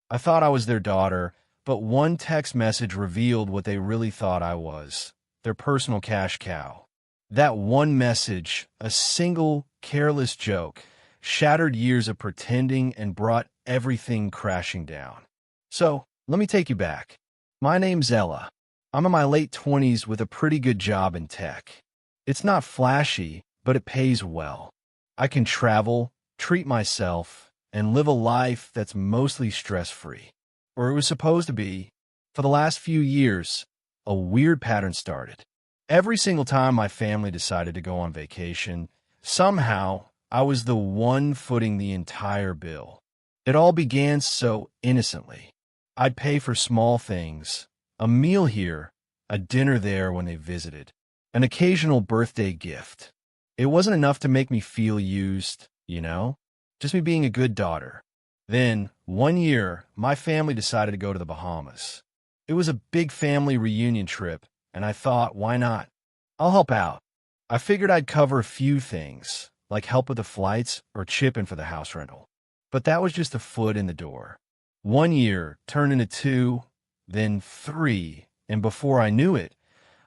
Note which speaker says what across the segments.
Speaker 1: I thought I was their daughter, but one text message revealed what they really thought I was, their personal cash cow. That one message, a single, careless joke, shattered years of pretending and brought everything crashing down. So, let me take you back. My name's Ella. I'm in my late 20s with a pretty good job in tech. It's not flashy, but it pays well. I can travel, treat myself, and live a life that's mostly stress-free. Or it was supposed to be. For the last few years, a weird pattern started. Every single time my family decided to go on vacation, somehow I was the one footing the entire bill. It all began so innocently. I'd pay for small things, a meal here, a dinner there when they visited, an occasional birthday gift. It wasn't enough to make me feel used, just me being a good daughter. Then, one year, my family decided to go to the Bahamas. It was a big family reunion trip, and I thought, why not? I'll help out. I figured I'd cover a few things, like help with the flights or chip in for the house rental. But that was just a foot in the door. 1 year turned into 2, then 3, and before I knew it,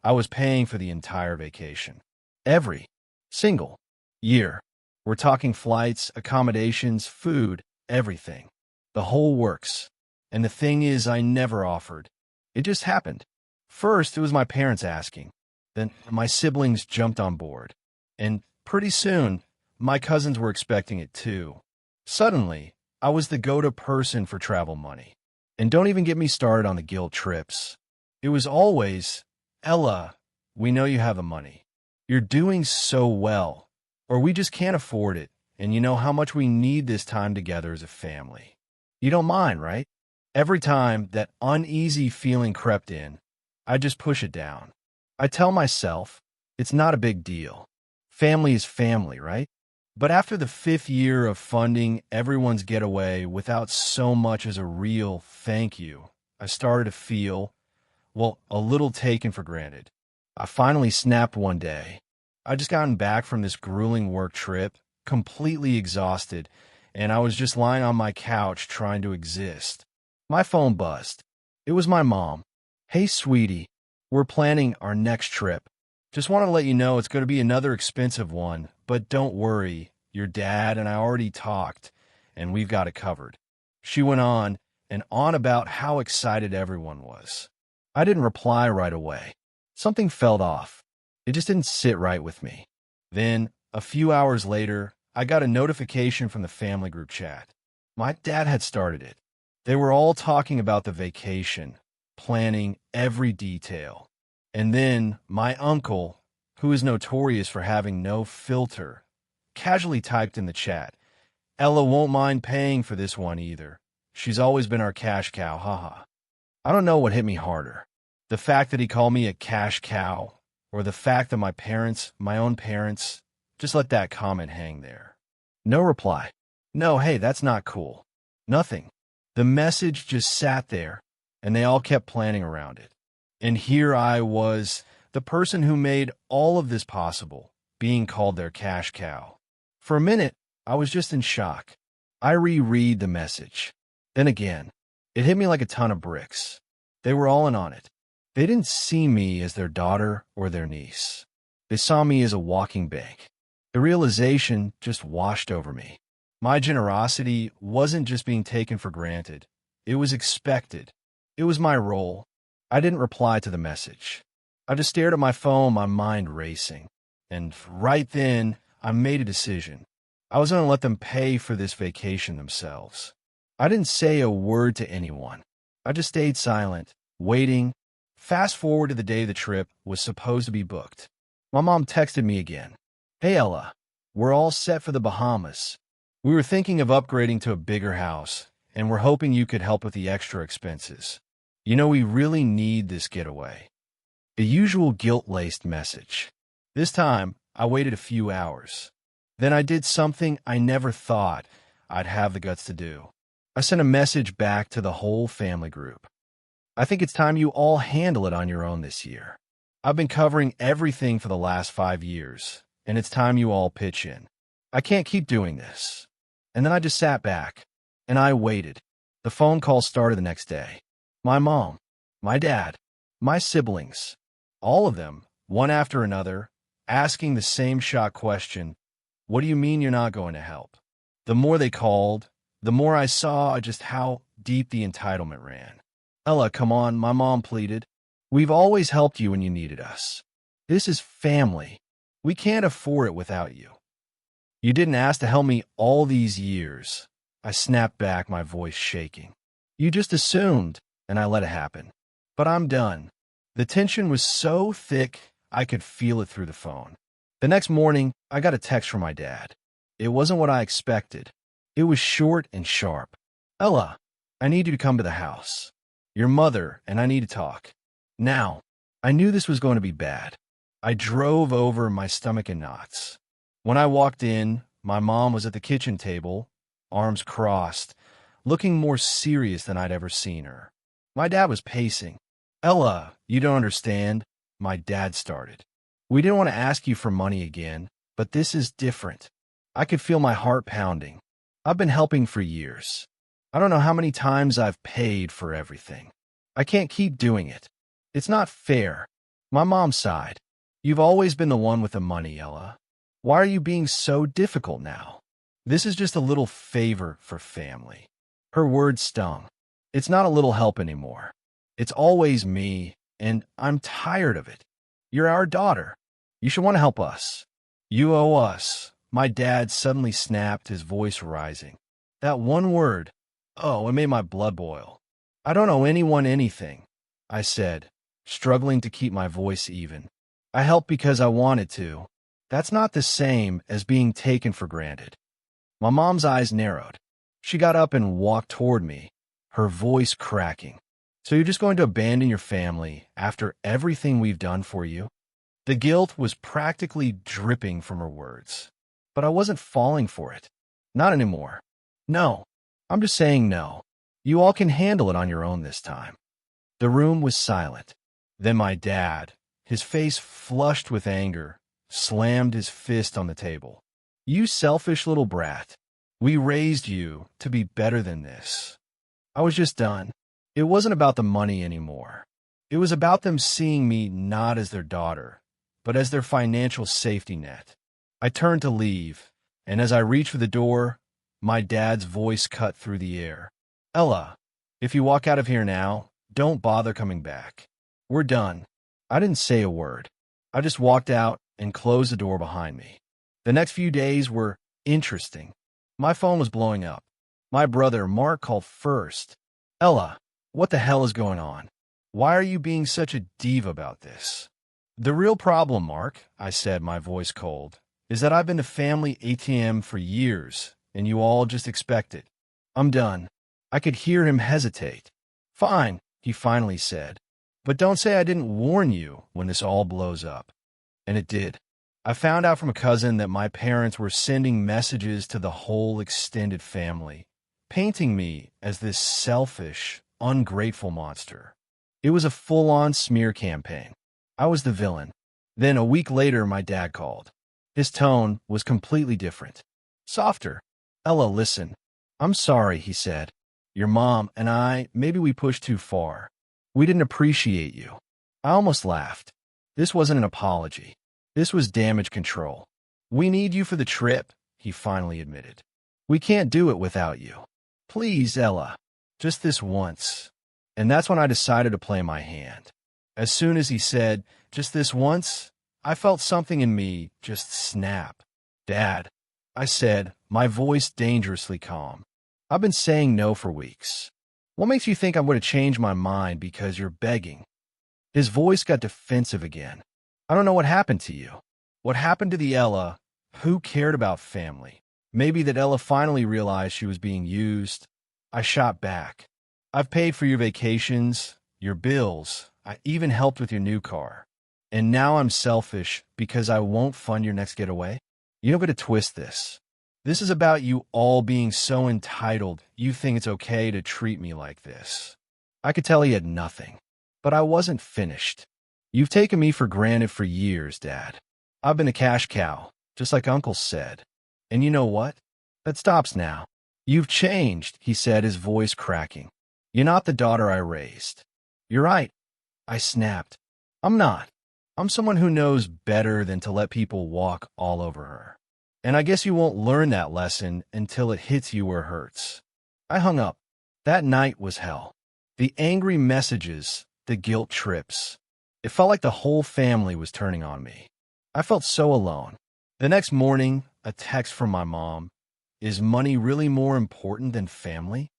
Speaker 1: I was paying for the entire vacation. Every single year. We're talking flights, accommodations, food, everything. The whole works. And the thing is, I never offered. It just happened. First, it was my parents asking. Then my siblings jumped on board. And pretty soon, my cousins were expecting it too. Suddenly, I was the go-to person for travel money. And don't even get me started on the guilt trips. It was always, Ella, we know you have the money. You're doing so well. Or we just can't afford it, and you know how much we need this time together as a family. You don't mind, right? Every time that uneasy feeling crept in, I just push it down. I tell myself, it's not a big deal. Family is family, right? But after the 5th year of funding everyone's getaway without so much as a real thank you, I started to feel, a little taken for granted. I finally snapped one day. I'd just gotten back from this grueling work trip, completely exhausted, and I was just lying on my couch trying to exist. My phone buzzed. It was my mom. Hey, sweetie, we're planning our next trip. Just want to let you know it's going to be another expensive one, but don't worry, your dad and I already talked, and we've got it covered. She went on and on about how excited everyone was. I didn't reply right away. Something felt off. It just didn't sit right with me. Then, a few hours later, I got a notification from the family group chat. My dad had started it. They were all talking about the vacation, planning every detail. And then, my uncle, who is notorious for having no filter, casually typed in the chat, Ella won't mind paying for this one either. She's always been our cash cow, haha. I don't know what hit me harder. The fact that he called me a cash cow, or the fact that my own parents, just let that comment hang there. No reply. No, hey, that's not cool. Nothing. The message just sat there, and they all kept planning around it. And here I was, the person who made all of this possible, being called their cash cow. For a minute, I was just in shock. I reread the message. Then again, it hit me like a ton of bricks. They were all in on it. They didn't see me as their daughter or their niece. They saw me as a walking bank. The realization just washed over me. My generosity wasn't just being taken for granted. It was expected. It was my role. I didn't reply to the message. I just stared at my phone, my mind racing. And right then, I made a decision. I was going to let them pay for this vacation themselves. I didn't say a word to anyone. I just stayed silent, waiting. Fast forward to the day the trip was supposed to be booked. My mom texted me again. Hey, Ella, we're all set for the Bahamas. We were thinking of upgrading to a bigger house, and we're hoping you could help with the extra expenses. You know, we really need this getaway. The usual guilt-laced message. This time, I waited a few hours. Then I did something I never thought I'd have the guts to do. I sent a message back to the whole family group. I think it's time you all handle it on your own this year. I've been covering everything for the last 5 years, and it's time you all pitch in. I can't keep doing this. And then I just sat back, and I waited. The phone call started the next day. My mom, my dad, my siblings, all of them, one after another, asking the same shock question, "What do you mean you're not going to help?" The more they called, the more I saw just how deep the entitlement ran. "Ella, come on," my mom pleaded. "We've always helped you when you needed us. This is family. We can't afford it without you." "You didn't ask to help me all these years." I snapped back, my voice shaking. "You just assumed, and I let it happen. But I'm done." The tension was so thick, I could feel it through the phone. The next morning, I got a text from my dad. It wasn't what I expected. It was short and sharp. "Ella, I need you to come to the house. Your mother and I need to talk. Now." I knew this was going to be bad. I drove over, my stomach in knots. When I walked in, my mom was at the kitchen table, arms crossed, looking more serious than I'd ever seen her. My dad was pacing. "Ella, you don't understand," my dad started. "We didn't want to ask you for money again, but this is different." I could feel my heart pounding. "I've been helping for years. I don't know how many times I've paid for everything. I can't keep doing it. It's not fair." My mom sighed. "You've always been the one with the money, Ella. Why are you being so difficult now? This is just a little favor for family." Her words stung. "It's not a little help anymore. It's always me, and I'm tired of it. You're our daughter. You should want to help us. You owe us." My dad suddenly snapped, his voice rising. That one word, oh, it made my blood boil. "I don't owe anyone anything," I said, struggling to keep my voice even. "I helped because I wanted to. That's not the same as being taken for granted." My mom's eyes narrowed. She got up and walked toward me, her voice cracking. "So you're just going to abandon your family after everything we've done for you?" The guilt was practically dripping from her words. But I wasn't falling for it. Not anymore. "No. I'm just saying no. You all can handle it on your own this time." The room was silent. Then my dad, his face flushed with anger, slammed his fist on the table. "You selfish little brat. We raised you to be better than this." I was just done. It wasn't about the money anymore. It was about them seeing me not as their daughter, but as their financial safety net. I turned to leave, and as I reached for the door, my dad's voice cut through the air. "Ella, if you walk out of here now, don't bother coming back. We're done." I didn't say a word. I just walked out and closed the door behind me. The next few days were interesting. My phone was blowing up. My brother, Mark, called first. "Ella, what the hell is going on? Why are you being such a diva about this?" "The real problem, Mark," I said, my voice cold, "is that I've been to family ATM for years, and you all just expect it. I'm done." I could hear him hesitate. "Fine," he finally said. "But don't say I didn't warn you when this all blows up." And it did. I found out from a cousin that my parents were sending messages to the whole extended family, painting me as this selfish, ungrateful monster. It was a full-on smear campaign. I was the villain. Then a week later, my dad called. His tone was completely different. Softer. "Ella, listen. I'm sorry," he said. "Your mom and I, maybe we pushed too far. We didn't appreciate you." I almost laughed. This wasn't an apology. This was damage control. "We need you for the trip," he finally admitted. "We can't do it without you. Please, Ella, just this once." And that's when I decided to play my hand. As soon as he said, "just this once," I felt something in me just snap. "Dad," I said, my voice dangerously calm. "I've been saying no for weeks. What makes you think I'm going to change my mind because you're begging?" His voice got defensive again. "I don't know what happened to you. What happened to the Ella who cared about family? Maybe that Ella finally realized she was being used." I shot back. "I've paid for your vacations, your bills. I even helped with your new car. And now I'm selfish because I won't fund your next getaway? You don't get to twist this. This is about you all being so entitled you think it's okay to treat me like this." I could tell he had nothing. But I wasn't finished. "You've taken me for granted for years, Dad. I've been a cash cow, just like Uncle said. And you know what? That stops now. "You've changed," he said, his voice cracking. "You're not the daughter I raised." "You're right," I snapped. "I'm not. I'm someone who knows better than to let people walk all over her. And I guess you won't learn that lesson until it hits you where it hurts." I hung up. That night was hell. The angry messages, the guilt trips. It felt like the whole family was turning on me. I felt so alone. The next morning, a text from my mom. "Is money really more important than family?"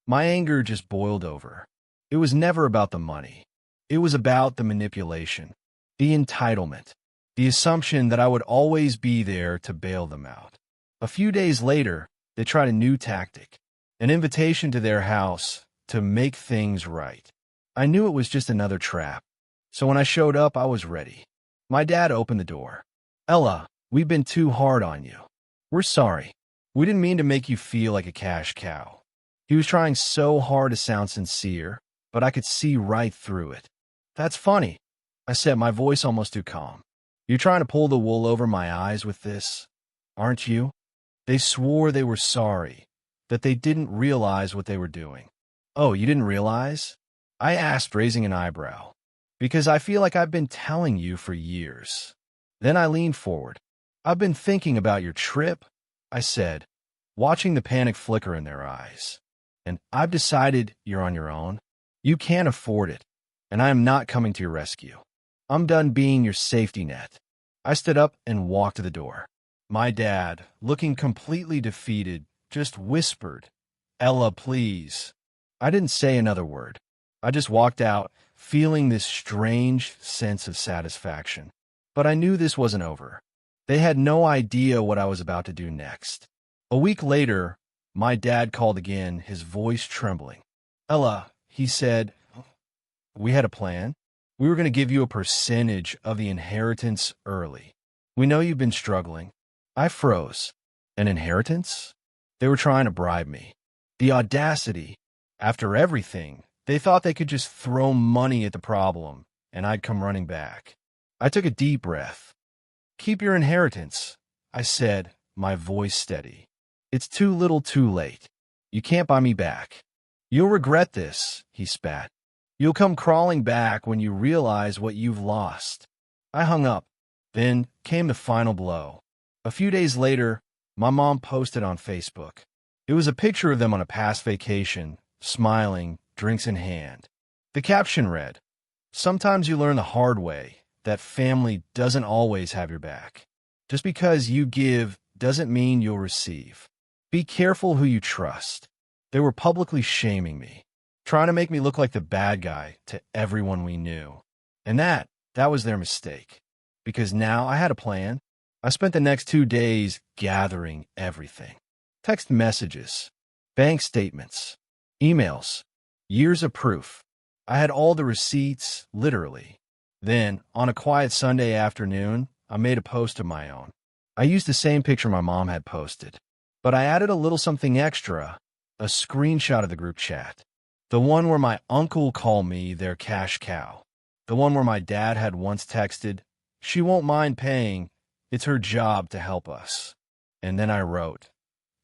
Speaker 1: My anger just boiled over. It was never about the money. It was about the manipulation, the entitlement, the assumption that I would always be there to bail them out. A few days later, they tried a new tactic, an invitation to their house to make things right. I knew it was just another trap, so when I showed up, I was ready. My dad opened the door. "Ella, we've been too hard on you. We're sorry. We didn't mean to make you feel like a cash cow." He was trying so hard to sound sincere, but I could see right through it. "That's funny," I said, my voice almost too calm. "You're trying to pull the wool over my eyes with this, aren't you?" They swore they were sorry, that they didn't realize what they were doing. "Oh, you didn't realize?" I asked, raising an eyebrow. "Because I feel like I've been telling you for years." Then I leaned forward. "I've been thinking about your trip," I said, watching the panic flicker in their eyes. "And I've decided you're on your own. You can't afford it, and I am not coming to your rescue. I'm done being your safety net." I stood up and walked to the door. My dad, looking completely defeated, just whispered, "Ella, please." I didn't say another word. I just walked out, feeling this strange sense of satisfaction. But I knew this wasn't over. They had no idea what I was about to do next. A week later, my dad called again, his voice trembling. "Ella," he said, "we had a plan. We were going to give you a percentage of the inheritance early. We know you've been struggling." I froze. An inheritance? They were trying to bribe me. The audacity. After everything, they thought they could just throw money at the problem, and I'd come running back. I took a deep breath. "Keep your inheritance," I said, my voice steady. "It's too little too late. You can't buy me back." "You'll regret this," he spat. "You'll come crawling back when you realize what you've lost." I hung up. Then came the final blow. A few days later, my mom posted on Facebook. It was a picture of them on a past vacation, smiling, drinks in hand. The caption read, "Sometimes you learn the hard way that family doesn't always have your back. Just because you give doesn't mean you'll receive. Be careful who you trust." They were publicly shaming me, trying to make me look like the bad guy to everyone we knew. And that was their mistake. Because now I had a plan. I spent the next 2 days gathering everything. Text messages, bank statements, emails, years of proof. I had all the receipts, literally. Then, on a quiet Sunday afternoon, I made a post of my own. I used the same picture my mom had posted, but I added a little something extra, a screenshot of the group chat. The one where my uncle called me their cash cow. The one where my dad had once texted, "She won't mind paying. It's her job to help us." And then I wrote,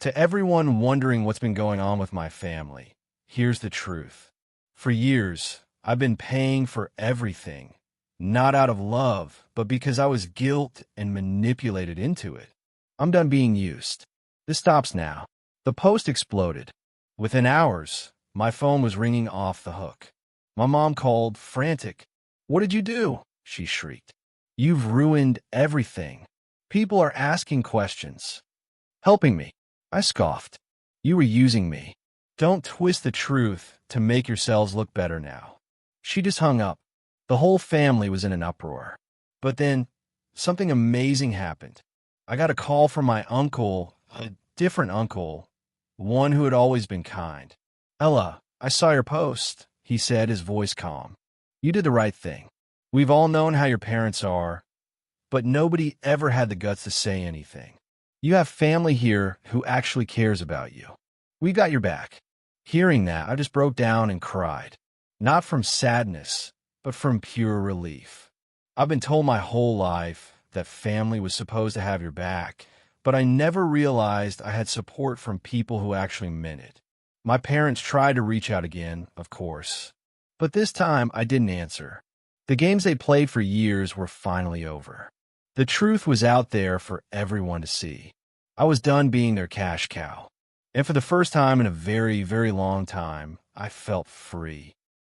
Speaker 1: "To everyone wondering what's been going on with my family, here's the truth. For years, I've been paying for everything, not out of love, but because I was guilt and manipulated into it. I'm done being used. This stops now." The post exploded. Within hours, my phone was ringing off the hook. My mom called, frantic. "What did you do?" she shrieked. "You've ruined everything. People are asking questions." "Helping me," I scoffed. "You were using me. Don't twist the truth to make yourselves look better now." She just hung up. The whole family was in an uproar. But then, something amazing happened. I got a call from my uncle, a different uncle, one who had always been kind. "Ella, I saw your post," he said, his voice calm. "You did the right thing. We've all known how your parents are, but nobody ever had the guts to say anything. You have family here who actually cares about you. We got your back." Hearing that, I just broke down and cried. Not from sadness, but from pure relief. I've been told my whole life that family was supposed to have your back, but I never realized I had support from people who actually meant it. My parents tried to reach out again, of course, but this time I didn't answer. The games they played for years were finally over. The truth was out there for everyone to see. I was done being their cash cow. And for the first time in a very, very long time, I felt free.